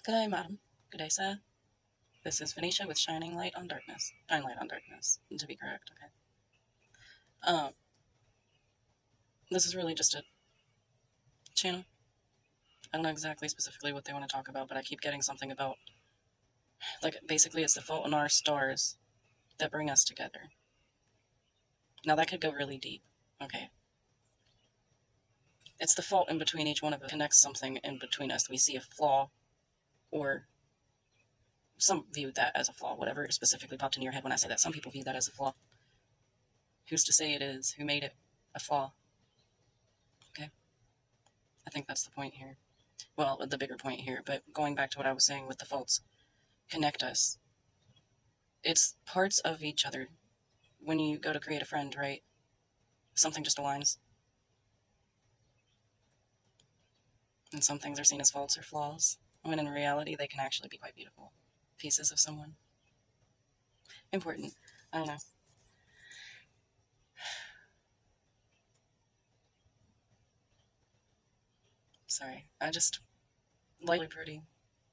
Good day, madam. Good day, sir. This is Venetia with Shining Light on Darkness. Shine Light on Darkness, to be correct, okay? Um, this is really just a channel. I don't know exactly specifically what they want to talk about, but I keep getting something about, like, basically it's the fault in our stars that bring us together. Now, that could go really deep, okay? It's the fault in between each one of us connects something in between us. We see a flaw, or some view that as a flaw, whatever specifically popped into your head when I say that. Some people view that as a flaw. Who's to say it is? Who made it a flaw? Okay? I think that's the point here. Well, the bigger point here, but going back to what I was saying with the faults connect us. It's parts of each other. When you go to create a friend, right? Something just aligns. And some things are seen as faults or flaws, when in reality they can actually be quite beautiful pieces of someone. Important. I don't know. Sorry. I just like it pretty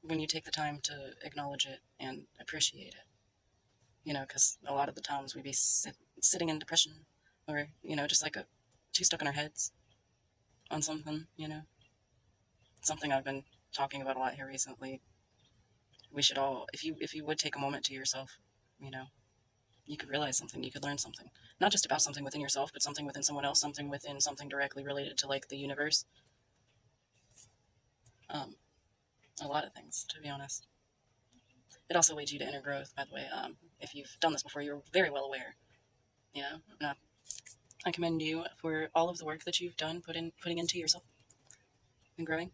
when you take the time to acknowledge it and appreciate it. Because a lot of the times we be sitting in depression or, just like too stuck in our heads on something. Something I've been talking about a lot here recently. We should all, if you would take a moment to yourself, you know, you could realize something, you could learn something. Not just about something within yourself, but something within someone else, something within something directly related to like the universe. Um, a lot of things, to be honest. It also leads you to inner growth, by the way. If you've done this before, you're very well aware. And I commend you for all of the work that you've done, putting into yourself and growing,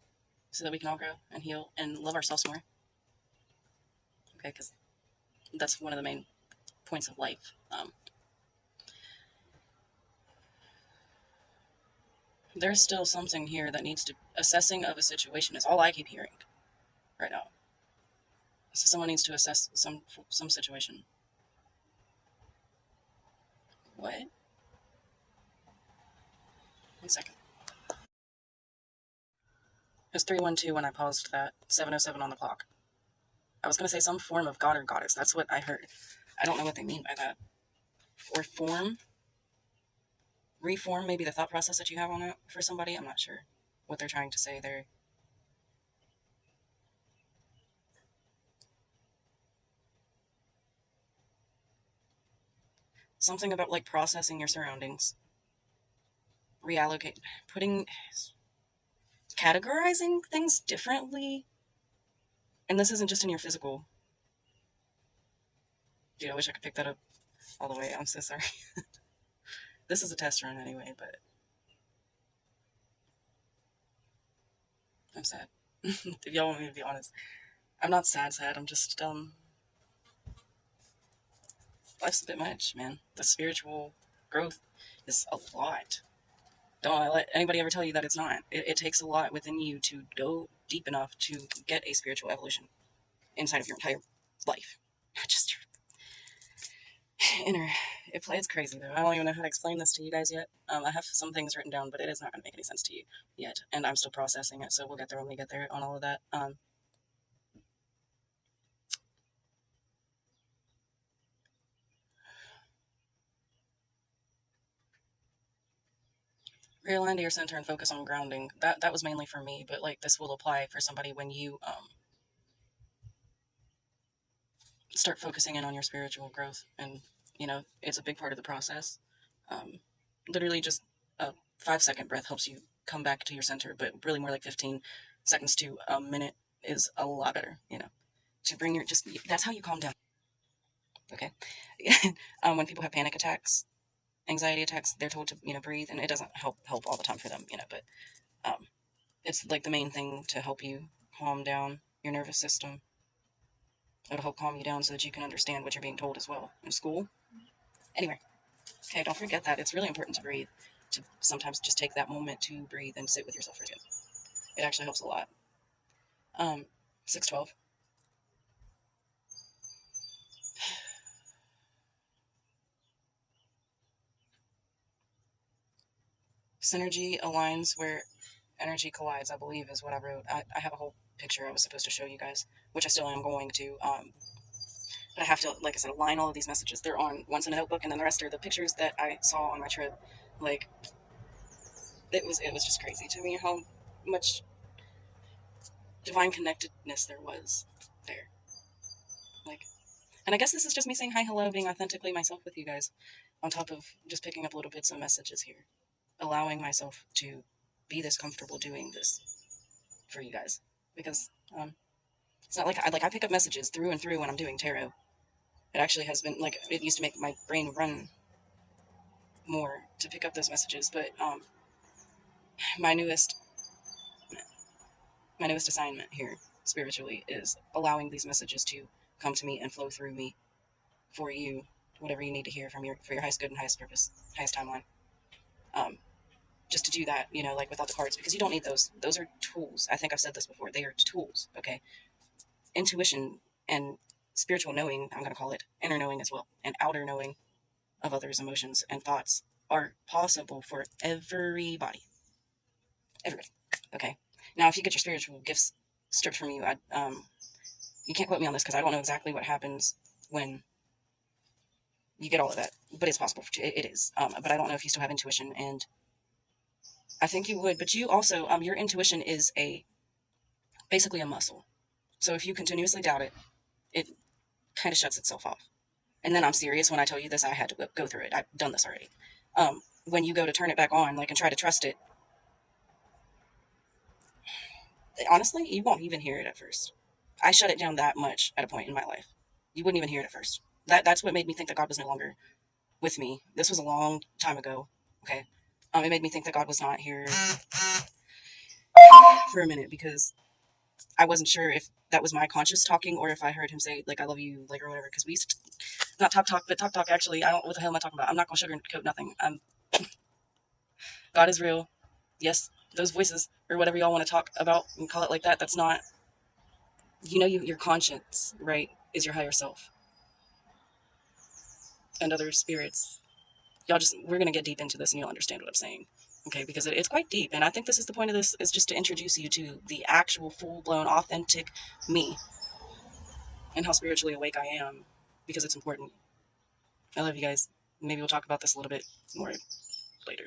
so that we can all grow and heal and love ourselves more. Okay, because that's one of the main points of life. There's still something here that needs to assessing of a situation is all I keep hearing right now. So someone needs to assess some situation. What? 1 second. It was 312 when I paused that. 7:07 on the clock. I was gonna say some form of god or goddess. That's what I heard. I don't know what they mean by that. Or form, reform, maybe the thought process that you have on it for somebody. I'm not sure what they're trying to say there. Something about like processing your surroundings, reallocate, putting, categorizing things differently. And this isn't just in your physical. Dude, I wish I could pick that up all the way. I'm so sorry. This is a test run anyway, but I'm sad. If y'all want me to be honest, I'm not sad. I'm just life's a bit much, man. The spiritual growth is a lot. Don't let anybody ever tell you that it's not. It takes a lot within you to go deep enough to get a spiritual evolution inside of your entire life. Not just your inner. It's crazy though. I don't even know how to explain this to you guys yet. I have some things written down, but it is not going to make any sense to you yet, and I'm still processing it. So we'll get there when we get there on all of that. Realign to your center and focus on grounding. That was mainly for me, but like this will apply for somebody when you start focusing in on your spiritual growth, and it's a big part of the process. Um, Literally, just a 5 second breath helps you come back to your center, but really more like 15 seconds to a minute is a lot better. To bring your just that's how you calm down. Okay, when people have panic attacks, anxiety attacks, they're told to breathe, and it doesn't help all the time for them. But um, it's like the main thing to help you calm down your nervous system. It'll help calm you down so that you can understand what you're being told as well in school. Anyway, okay, don't forget that. It's really important to breathe, to sometimes just take that moment to breathe and sit with yourself for a second. It actually helps a lot. 612. Synergy aligns where energy collides, I believe, is what I wrote. I have a whole picture I was supposed to show you guys, which I still am going to. But I have to, like I said, align all of these messages. They're on once in a notebook, and then the rest are the pictures that I saw on my trip. Like, it was just crazy to me how much divine connectedness there was there. Like, and I guess this is just me saying hi, hello, being authentically myself with you guys, on top of just picking up little bits of messages here, allowing myself to be this comfortable doing this for you guys, because it's not like I pick up messages through and through when I'm doing tarot. It actually has been like it used to make my brain run more to pick up those messages, but my newest my newest assignment here spiritually is allowing these messages to come to me and flow through me for you, whatever you need to hear from your for your highest good and highest purpose, highest timeline. Um, just to do that, like without the cards, because you don't need those. Those are tools. I think I've said this before. They are tools. Okay, intuition and spiritual knowing, I'm going to call it inner knowing as well, and outer knowing of others' emotions and thoughts are possible for everybody. Everybody. Okay. Now, if you get your spiritual gifts stripped from you, you can't quote me on this because I don't know exactly what happens when you get all of that, but it's possible. It is. But I don't know if you still have intuition, and I think you would. But you also, your intuition is basically a muscle. So if you continuously doubt it, it kind of shuts itself off. And then I'm serious when I tell you this. I had to go through it. I've done this already. When you go to turn it back on, like, and try to trust it, honestly, you won't even hear it at first. I shut it down that much at a point in my life. You wouldn't even hear it at first. That's what made me think that God was no longer with me. This was a long time ago. Okay. It made me think that God was not here for a minute because I wasn't sure if that was my conscious talking or if I heard him say, like, I love you, like, or whatever. Because we used to, not talk, but talk. Actually, I don't, what the hell am I talking about? I'm not going to sugarcoat nothing. God is real. Yes, those voices or whatever y'all want to talk about and call it like that, that's not, your conscience, right, is your higher self. And other spirits, we're going to get deep into this and you'll understand what I'm saying. Okay, because it's quite deep. And I think this is the point of this, is just to introduce you to the actual full-blown, authentic me and how spiritually awake I am, because it's important. I love you guys. Maybe we'll talk about this a little bit more later.